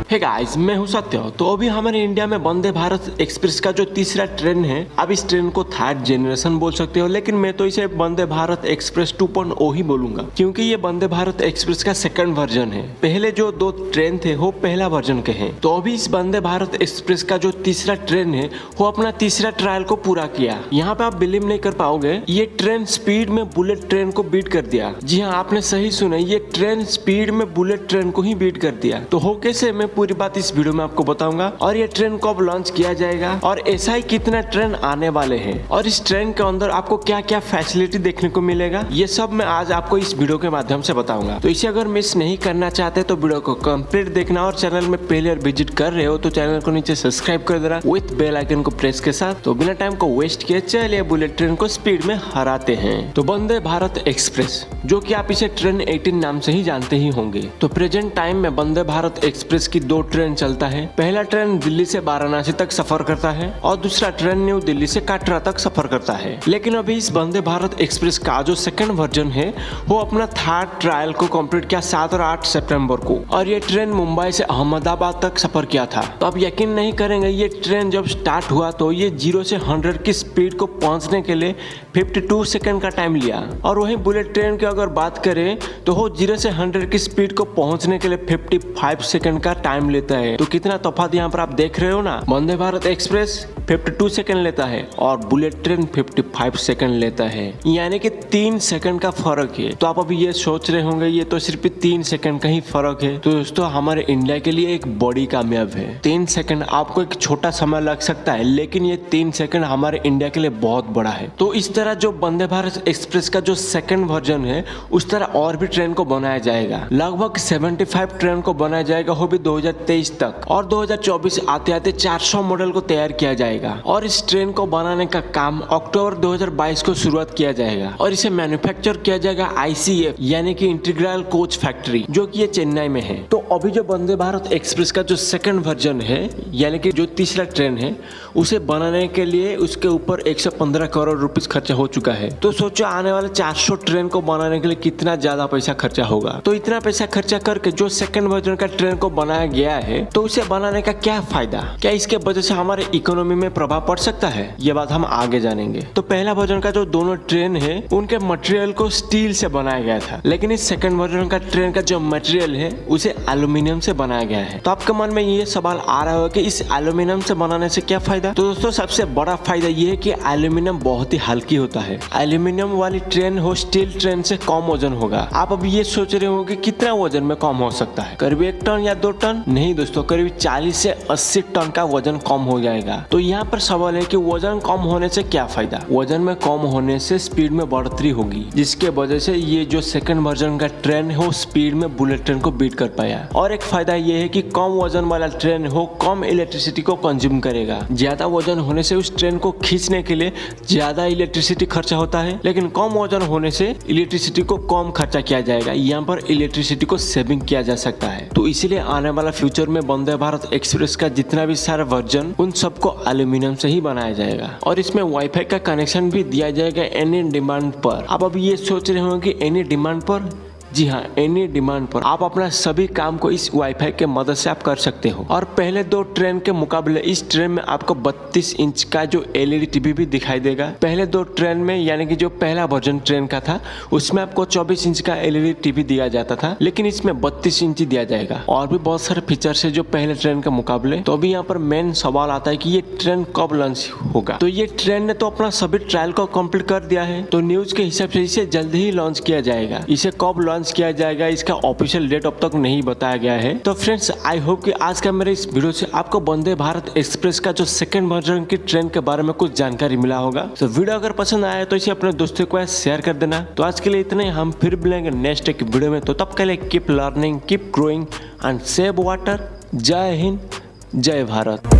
Hey guys, मैं हूं सत्य। तो अभी हमारे इंडिया में वंदे भारत एक्सप्रेस का जो तीसरा ट्रेन है, अब इस ट्रेन को थर्ड जनरेशन बोल सकते हो, लेकिन मैं तो इसे वंदे भारत एक्सप्रेस 2.0 ही बोलूंगा, क्योंकि ये वंदे भारत एक्सप्रेस का सेकंड वर्जन है। पहले जो दो ट्रेन थे वो पहला वर्जन के हैं। तो अभी इस वंदे भारत एक्सप्रेस का जो तीसरा ट्रेन है वो अपना तीसरा ट्रायल को पूरा किया। यहाँ पे आप बिलीव नहीं कर पाओगे, ये ट्रेन स्पीड में बुलेट ट्रेन को बीट कर दिया। जी हाँ, आपने सही सुना, ये ट्रेन स्पीड में बुलेट ट्रेन को ही बीट कर दिया। तो हो कैसे, मैं पूरी बात इस वीडियो में आपको बताऊंगा। और ये ट्रेन कब लॉन्च किया जाएगा और ऐसा ही कितना ट्रेन आने वाले हैं, और इस ट्रेन के अंदर आपको क्या क्या फैसिलिटी देखने को मिलेगा, ये सब मैं आज आपको इस वीडियो के माध्यम से बताऊंगा। तो इसे अगर मिस नहीं करना चाहते तो वीडियो को कंप्लीट देखना, और चैनल में पहले बार विजिट कर रहे हो तो चैनल को नीचे सब्सक्राइब कर देना विथ बेल आइकन को प्रेस के साथ। तो बिना टाइम को वेस्ट किए चलिए बुलेट ट्रेन को स्पीड में हराते हैं। तो वंदे भारत एक्सप्रेस, जो कि आप इसे ट्रेन 18 नाम से ही जानते ही होंगे। तो प्रेजेंट टाइम में वंदे भारत एक्सप्रेस की दो ट्रेन चलता है। पहला ट्रेन दिल्ली से वाराणसी तक सफर करता है और दूसरा ट्रेन न्यू दिल्ली से कटरा तक सफर करता है। लेकिन अभी इस वंदे भारत एक्सप्रेस का जो सेकंड वर्जन है वो अपना थर्ड ट्रायल को कंप्लीट किया 7 और 8 सितंबर को, और ये ट्रेन मुंबई से अहमदाबाद तक सफर किया था। तो आप यकीन नहीं करेंगे, ये ट्रेन जब स्टार्ट हुआ तो ये 0 से 100 की स्पीड को पहुंचने के लिए 52 सेकंड का टाइम लिया। और वहीं बुलेट ट्रेन की अगर बात करें तो वो 0 से 100 की स्पीड को पहुंचने के लिए 55 सेकंड का टाइम लेता है। तो कितना तफात यहाँ पर आप देख रहे हो ना। वंदे भारत एक्सप्रेस 52 सेकंड लेता है और बुलेट ट्रेन 55 सेकंड लेता है, यानी कि 3 सेकंड का फर्क है। तो आप अभी ये सोच रहे होंगे ये तो सिर्फ 3 सेकंड का ही फर्क है। तो दोस्तों, हमारे इंडिया के लिए एक बड़ी कामयाब है। 3 सेकंड आपको एक छोटा समय लग सकता है, लेकिन ये 3 सेकंड हमारे इंडिया के लिए बहुत बड़ा है। तो इस तरह जो वंदे भारत एक्सप्रेस का जो सेकंड वर्जन है, उस तरह और भी ट्रेन को बनाया जाएगा। लगभग 75 ट्रेन को बनाया जाएगा, वो भी 2023 तक, और 2024 आते आते 400 मॉडल को तैयार किया जाएगा। और इस ट्रेन को बनाने का काम अक्टूबर 2022 को शुरुआत किया जाएगा, और इसे मैन्युफैक्चर किया जाएगा ICF यानी कि इंटीग्रल कोच फैक्ट्री, जो कि ये चेन्नई में है। तो अभी जो वंदे भारत एक्सप्रेस का जो सेकंड वर्जन है, यानी कि जो तीसरा ट्रेन है, उसे बनाने के लिए उसके ऊपर 115 करोड़ रुपीस खर्चा हो चुका है। तो सोचो आने वाले 400 ट्रेन को बनाने के लिए कितना ज्यादा पैसा खर्चा होगा। तो इतना पैसा खर्चा करके जो सेकंड वर्जन का ट्रेन को बनाया गया है, तो उसे बनाने का क्या फायदा, क्या इसके वजह से हमारे इकोनॉमी में प्रभाव पड़ सकता है, ये बात हम आगे जानेंगे। तो पहला वर्जन का जो दोनों ट्रेन है उनके मटेरियल को स्टील से बनाया गया था, लेकिन इस सेकंड वर्जन का ट्रेन का जो मटेरियल है उसे एल्यूमिनियम से बनाया गया है। तो आपके मन में ये सवाल आ रहा होगा कि इस एल्यूमिनियम से बनाने से क्या फायदा। तो दोस्तों, सबसे बड़ा फायदा ये है कि एल्यूमिनियम बहुत ही हल्की होता है। एल्यूमिनियम वाली ट्रेन हो स्टील ट्रेन से कम वजन होगा। आप अब ये सोच रहे हो कि कितना वजन में कम हो सकता है, करीब 1 टन या 2 टन? नहीं दोस्तों, करीब 40 से 80 टन का वजन कम हो जाएगा। तो यहाँ पर सवाल है कि वजन कम होने से क्या फायदा। वजन में कम होने से स्पीड में बढ़ोतरी होगी, जिसके वजह से ये जो सेकंड वर्जन का ट्रेन है वो स्पीड में बुलेट ट्रेन को बीट कर पाया। और एक फायदा ये है कि कम वजन वाला ट्रेन हो कम इलेक्ट्रिसिटी को कंज्यूम करेगा। ज्यादा वजन होने से उस ट्रेन को खींचने के लिए ज्यादा इलेक्ट्रिसिटी खर्चा होता है, लेकिन कम वजन होने से इलेक्ट्रिसिटी को कम खर्चा किया जाएगा। यहाँ पर इलेक्ट्रिसिटी को सेविंग किया जा सकता है। तो इसीलिए आने वाला फ्यूचर में वंदे भारत एक्सप्रेस का जितना भी सारा वर्जन, उन सबको एल्यूमिनियम से ही बनाया जाएगा, और इसमें वाईफाई का कनेक्शन भी दिया जाएगा एनी डिमांड पर। आप अब ये सोच रहे होंगे कि एनी डिमांड पर? जी हाँ, एनी डिमांड पर आप अपना सभी काम को इस वाईफाई के मदद से आप कर सकते हो। और पहले दो ट्रेन के मुकाबले इस ट्रेन में आपको 32 इंच का जो LED टीवी भी दिखाई देगा। पहले दो ट्रेन में, यानी कि जो पहला वर्जन ट्रेन का था, उसमें आपको 24 इंच का LED टीवी दिया जाता था, लेकिन इसमें 32 इंच दिया जाएगा। और भी बहुत सारे फीचर्स है जो पहले ट्रेन के मुकाबले। तो अभी यहाँ पर मेन सवाल आता है कि ये ट्रेन कब लॉन्च होगा। तो ये ट्रेन ने तो अपना सभी ट्रायल को कंप्लीट कर दिया है, तो न्यूज के हिसाब से इसे जल्द ही लॉन्च किया जाएगा। इसे कब लॉन्च किया जाएगा इसका ऑफिशियल डेट अब तक नहीं बताया गया है। तो फ्रेंड्स, आई होप कि आज का मेरे इस वीडियो से आपको वंदे भारत एक्सप्रेस का जो सेकंड वर्जन की ट्रेन के बारे में कुछ जानकारी मिला होगा। तो वीडियो अगर पसंद आया तो इसे अपने दोस्तों को शेयर कर देना। तो आज के लिए इतने, हम फिर मिलेंगे नेक्स्ट एक वीडियो में। तो तब के लिए keep learning, keep growing and save water. जय हिंद, जय भारत।